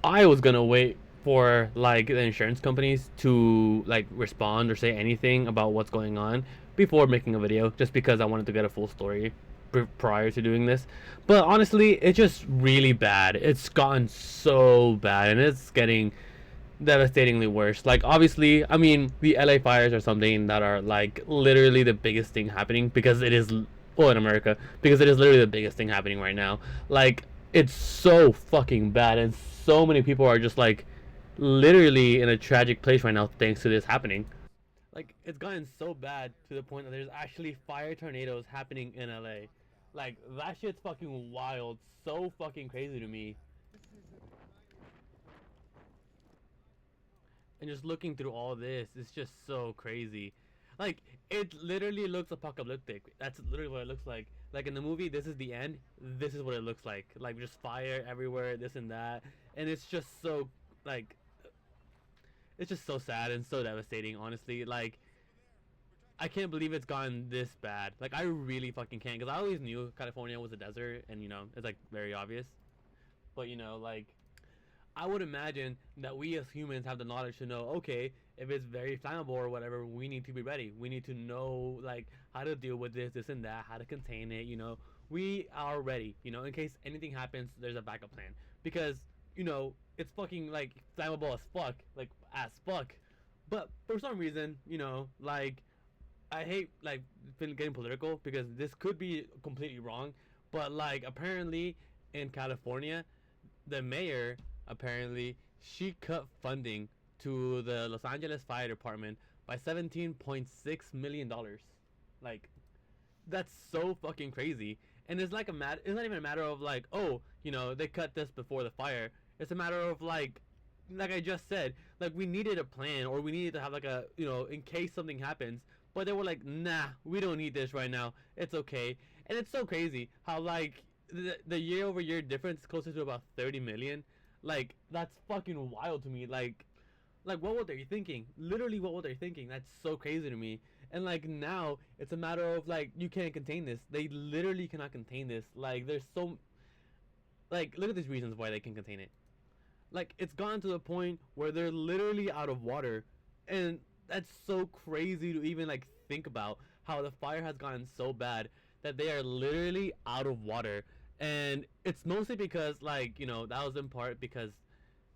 I was gonna wait for like the insurance companies to like respond or say anything about what's going on before making a video, just because I wanted to get a full story prior to doing this. But honestly, it's just really bad. It's gotten so bad, and it's getting devastatingly worse. Like obviously, I mean, the LA fires are something that are like literally the biggest thing happening because it is, well, in America, because it is literally the biggest thing happening right now. Like it's so fucking bad, and so many people are just like literally in a tragic place right now thanks to this happening. Like it's gotten so bad to the point that there's actually fire tornadoes happening in LA. Like that shit's fucking wild, so fucking crazy to me. And just looking through all this, it's just so crazy. Like it literally looks apocalyptic. That's literally what it looks like. Like in the movie, this is the end. This is what it looks like. Like just fire everywhere, this and that, and it's just so like it's just so sad and so devastating. Honestly, like I can't believe it's gotten this bad. Like I really fucking can't, because I always knew California was a desert, and it's like very obvious. But like I would imagine that we as humans have the knowledge to know, okay, if it's very flammable or whatever, we need to be ready. We need to know like how to deal with this and that, how to contain it. We are ready. In case anything happens, there's a backup plan. Because it's fucking like flammable as fuck, like as fuck. But for some reason, like I hate like getting political because this could be completely wrong. But like apparently in California, the mayor apparently she cut funding to the Los Angeles Fire Department by $17.6 million. Like that's so fucking crazy. And it's like it's not even a matter of like, oh, they cut this before the fire. It's a matter of like I just said, like we needed a plan, or we needed to have like a, in case something happens. But they were like, nah, we don't need this right now. It's okay. And it's so crazy how like the year over year difference is closer to about 30 million. Like that's fucking wild to me. Like what were they thinking? Literally, what were they thinking? That's so crazy to me. And like now, it's a matter of like you can't contain this. They literally cannot contain this. Like there's so like look at these reasons why they can contain it. Like it's gone to the point where they're literally out of water, and that's so crazy to even like think about how the fire has gotten so bad that they are literally out of water. And it's mostly because like that was in part because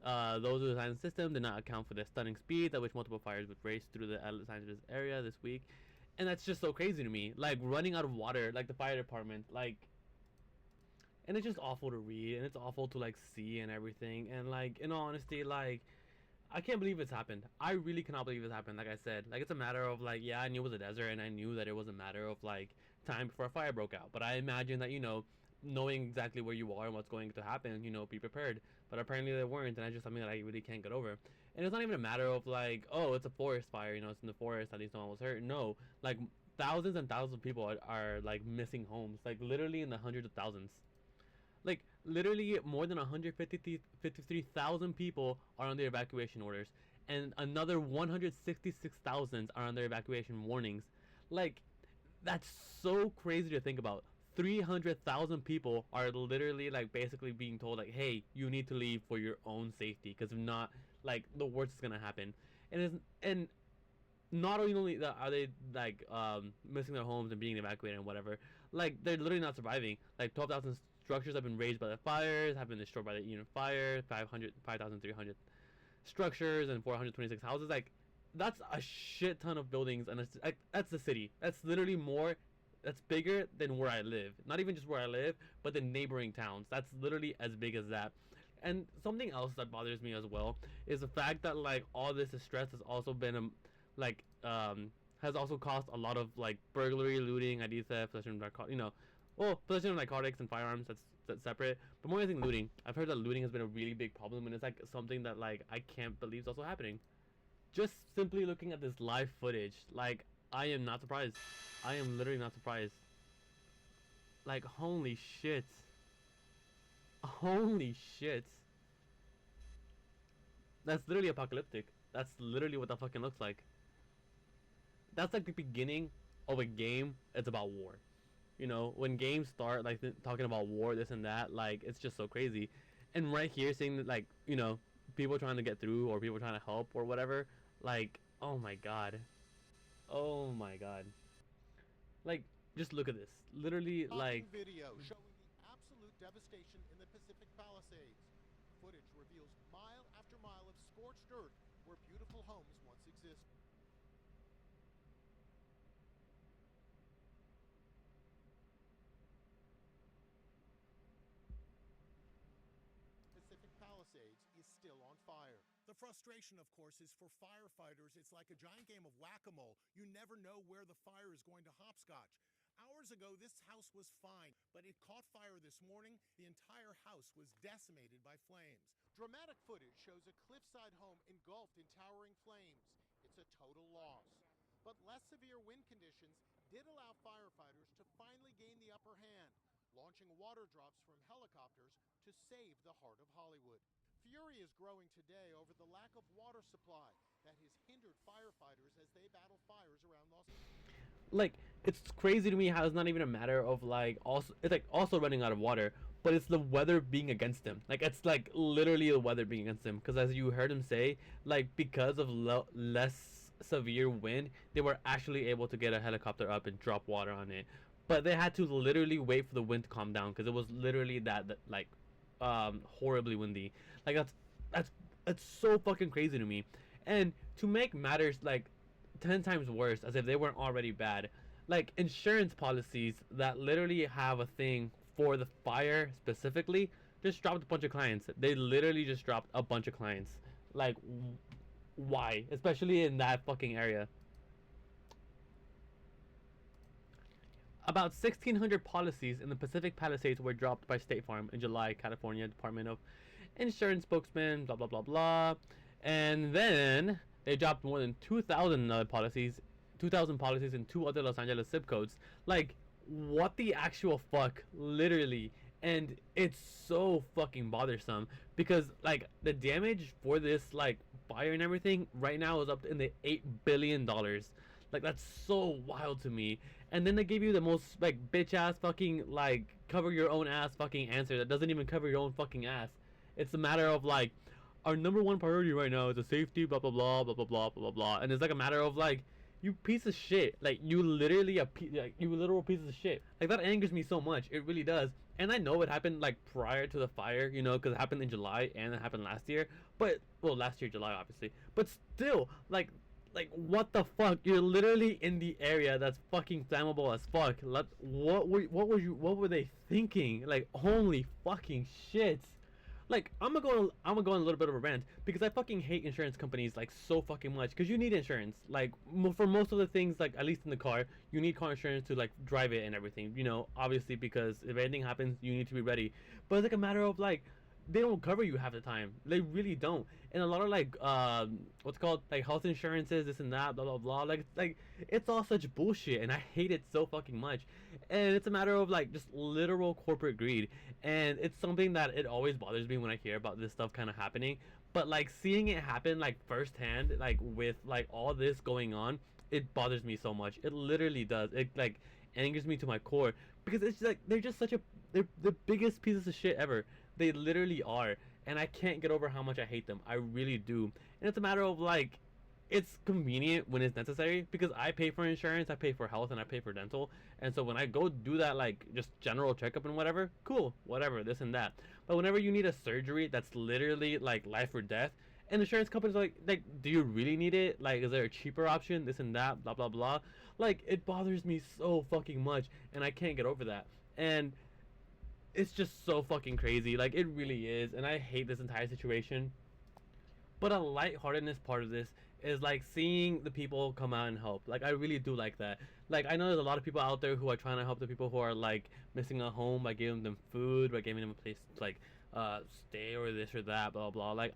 those who designed the system did not account for the stunning speed at which multiple fires would race through the Los Angeles area this week. And that's just so crazy to me. Like running out of water, like the fire department, like, and it's just awful to read, and it's awful to like see and everything. And like in all honesty, like I can't believe it's happened. I really cannot believe it's happened. Like I said, like it's a matter of like, yeah, I knew it was a desert, and I knew that it was a matter of like time before a fire broke out. But I imagine that knowing exactly where you are and what's going to happen, be prepared. But apparently they weren't, and that's just something that I really can't get over. And it's not even a matter of like, oh, it's a forest fire, it's in the forest, at least no one was hurt. No, like thousands and thousands of people are like missing homes, like literally in the hundreds of thousands. Like literally more than 153,000 people are under evacuation orders, and another 166,000 are under evacuation warnings. Like that's so crazy to think about. 300,000 people are literally like basically being told like, hey, you need to leave for your own safety, because if not, like the worst is gonna happen. And not only are they like missing their homes and being evacuated and whatever, like they're literally not surviving. Like 12,000 structures have been razed by the fires, have been destroyed by the fire. 5,300 structures and 426 houses. Like that's a shit ton of buildings, and it's like that's the city. That's literally more. That's bigger than where I live. Not even just where I live, but the neighboring towns. That's literally as big as that. And something else that bothers me as well is the fact that like all this stress has also been like has also caused a lot of like burglary, looting, ID theft, possession of well, possession of narcotics and firearms. That's separate. But more I think looting. I've heard that looting has been a really big problem, and it's like something that like I can't believe is also happening. Just simply looking at this live footage, like I am not surprised. I am literally not surprised. Like holy shit. Holy shit. That's literally apocalyptic. That's literally what that fucking looks like. That's like the beginning of a game. It's about war. When games start like talking about war, this and that, like it's just so crazy. And right here, seeing that, like, people trying to get through or people trying to help or whatever, like, oh my god, oh my god, like, just look at this, literally, like, Video showing the absolute devastation in the Pacific Palisades. Footage reveals mile after mile of scorched earth where beautiful homes once existed. Pacific Palisades is still on fire. The frustration, of course, is for firefighters. It's like a giant game of whack-a-mole. You never know where the fire is going to hopscotch. Hours ago, this house was fine, but it caught fire this morning. The entire house was decimated by flames. Dramatic footage shows a cliffside home engulfed in towering flames. It's a total loss. But less severe wind conditions did allow firefighters to finally gain the upper hand, launching water drops from helicopters to save the heart of Hollywood. Fury is growing today over the lack of water supply that has hindered firefighters as they battle fires around Los Angeles. like, it's crazy to me how it's not even a matter of, like, also it's like also running out of water, but it's the weather being against him. Like, it's like literally the weather being against him, because as you heard him say, like, because of less severe wind, they were actually able to get a helicopter up and drop water on it, but they had to literally wait for the wind to calm down because it was literally that like horribly windy. Like, that's that's so fucking crazy to me. And to make matters like 10 times worse, as if they weren't already bad, like, insurance policies that literally have a thing for the fire specifically just dropped a bunch of clients. They literally just dropped a bunch of clients. Like, why? Especially in that fucking area. About 1,600 policies in the Pacific Palisades were dropped by State Farm in July, California Department of Insurance spokesman, blah blah blah blah. And then they dropped more than 2,000 policies in two other Los Angeles zip codes. Like, what the actual fuck, literally. And it's so fucking bothersome because, like, the damage for this, like, fire and everything right now is up in the $8 billion. Like, that's so wild to me. And then they give you the most, like, bitch ass fucking, like, cover your own ass fucking answer that doesn't even cover your own fucking ass. It's a matter of, like, our number one priority right now is the safety, blah blah blah blah blah blah blah blah. And it's like a matter of, like, you piece of shit. Like, you literally like, you literal piece of shit. Like, that angers me so much. It really does. And I know it happened, like, prior to the fire, because it happened in July and it happened last year. But, well, last year July obviously. But still, like, what the fuck? You're literally in the area that's fucking flammable as fuck. What were they thinking? Like, holy fucking shit. Like, I'm gonna go on a little bit of a rant because I fucking hate insurance companies, like, so fucking much, because you need insurance. Like, for most of the things, like, at least in the car, you need car insurance to, like, drive it and everything, obviously, because if anything happens, you need to be ready. But it's like a matter of, like, they don't cover you half the time. They really don't. And a lot of, like, what's it called, like, health insurances, this and that, blah blah blah, like it's all such bullshit, and I hate it so fucking much. And it's a matter of, like, just literal corporate greed. And it's something that it always bothers me when I hear about this stuff kind of happening. But, like, seeing it happen, like, firsthand, like, with, like, all this going on, it bothers me so much. It literally does. It, like, angers me to my core, because it's like they're just they're the biggest pieces of shit ever. They literally are, and I can't get over how much I hate them. I really do. And it's a matter of, like, it's convenient when it's necessary, because I pay for insurance, I pay for health, and I pay for dental. And so when I go do that, like, just general checkup and whatever, cool, whatever, this and that. But whenever you need a surgery that's literally, like, life or death, and insurance companies are like, do you really need it? Like, is there a cheaper option? This and that, blah blah blah. Like, it bothers me so fucking much, and I can't get over that. And it's just so fucking crazy. Like, it really is, and I hate this entire situation. But a lightheartedness part of this is, like, seeing the people come out and help. Like, I really do like that. Like, I know there's a lot of people out there who are trying to help the people who are, like, missing a home by giving them food, by giving them a place to, like, stay or this or that, blah blah. Like,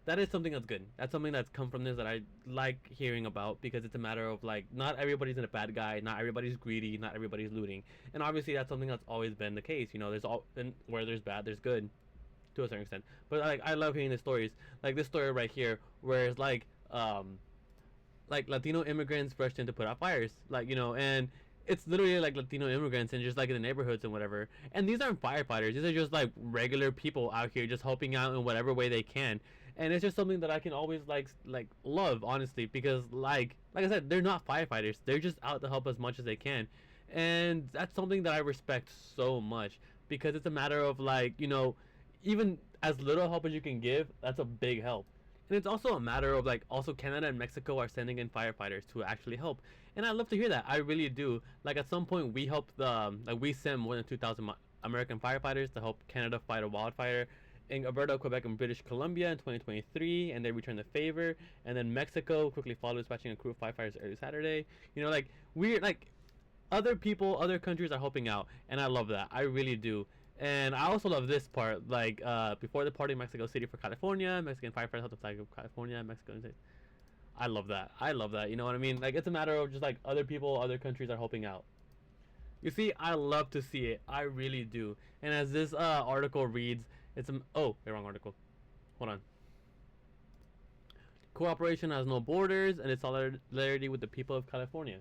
that is something that's good. That's something that's come from this that I like hearing about, because it's a matter of, like, not everybody's a bad guy, not everybody's greedy, not everybody's looting. And obviously that's something that's always been the case. There's all, and where there's bad, there's good to a certain extent. But, like, I love hearing the stories. Like this story right here, where it's like Latino immigrants rushed in to put out fires. Like, and it's literally like Latino immigrants and just like in the neighborhoods and whatever. And these aren't firefighters; these are just like regular people out here just helping out in whatever way they can. And it's just something that I can always like love, honestly, because like I said, they're not firefighters; they're just out to help as much as they can, and that's something that I respect so much because it's a matter of like even as little help as you can give, that's a big help. And it's also a matter of like also Canada and Mexico are sending in firefighters to actually help, and I love to hear that. I really do. Like at some point, we helped like we sent more than 2,000 American firefighters to help Canada fight a wildfire in Alberta, Quebec, and British Columbia in 2023, and they returned the favor. And then Mexico quickly followed, dispatching a crew of firefighters early Saturday. Like we're like other people, other countries are helping out, and I love that. I really do. And I also love this part, like before the party in Mexico City for California, Mexican firefighters helped the flag of California, Mexico. I love that. I love that. You know what I mean? Like it's a matter of just like other people, other countries are helping out. You see, I love to see it. I really do. And as this article reads, it's oh, the wrong article. Hold on. Cooperation has no borders, and its solidarity with the people of California.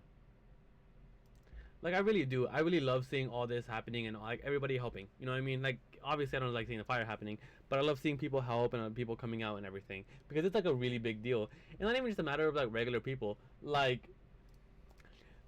Like I really do. I really love seeing all this happening and like everybody helping. You know what I mean? Like obviously I don't like seeing the fire happening, but I love seeing people help and people coming out and everything because it's like a really big deal. And not even just a matter of like regular people. Like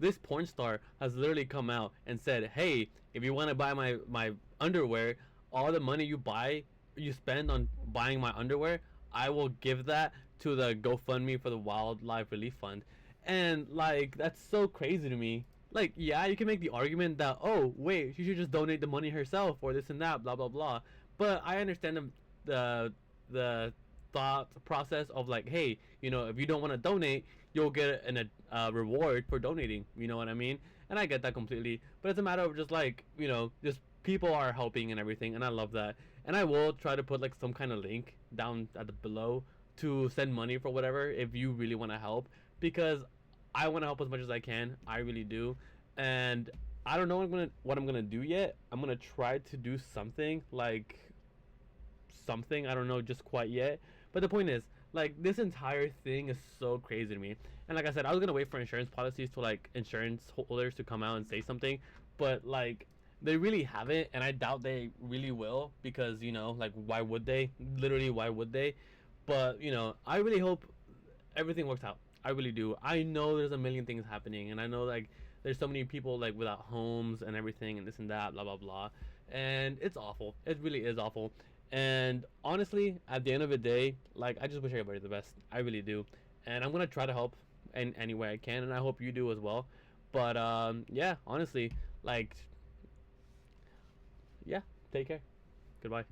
this porn star has literally come out and said, "Hey, if you want to buy my underwear, all the money you spend on buying my underwear, I will give that to the GoFundMe for the Wildlife Relief Fund." And like that's so crazy to me. Like yeah, you can make the argument that, oh wait, she should just donate the money herself or this and that, blah blah blah. But I understand the thought process of like, hey, if you don't want to donate, you'll get a reward for donating. You know what I mean? And I get that completely. But it's a matter of just like just people are helping and everything, and I love that. And I will try to put like some kind of link down at the below to send money for whatever if you really want to help because I want to help as much as I can. I really do, and I don't know what I'm gonna do yet. I'm gonna try to do something like something. I don't know just quite yet. But the point is, like this entire thing is so crazy to me. And like I said, I was gonna wait for insurance policies to like insurance holders to come out and say something, but like they really haven't, and I doubt they really will because like why would they? Literally, why would they? But I really hope everything works out. I really do. I know there's a million things happening, and I know like there's so many people like without homes and everything, and this and that, blah blah blah, and it's awful. It really is awful. And honestly, at the end of the day, like I just wish everybody the best. I really do, and I'm gonna try to help in any way I can, and I hope you do as well. But yeah, honestly, like yeah, take care. Goodbye.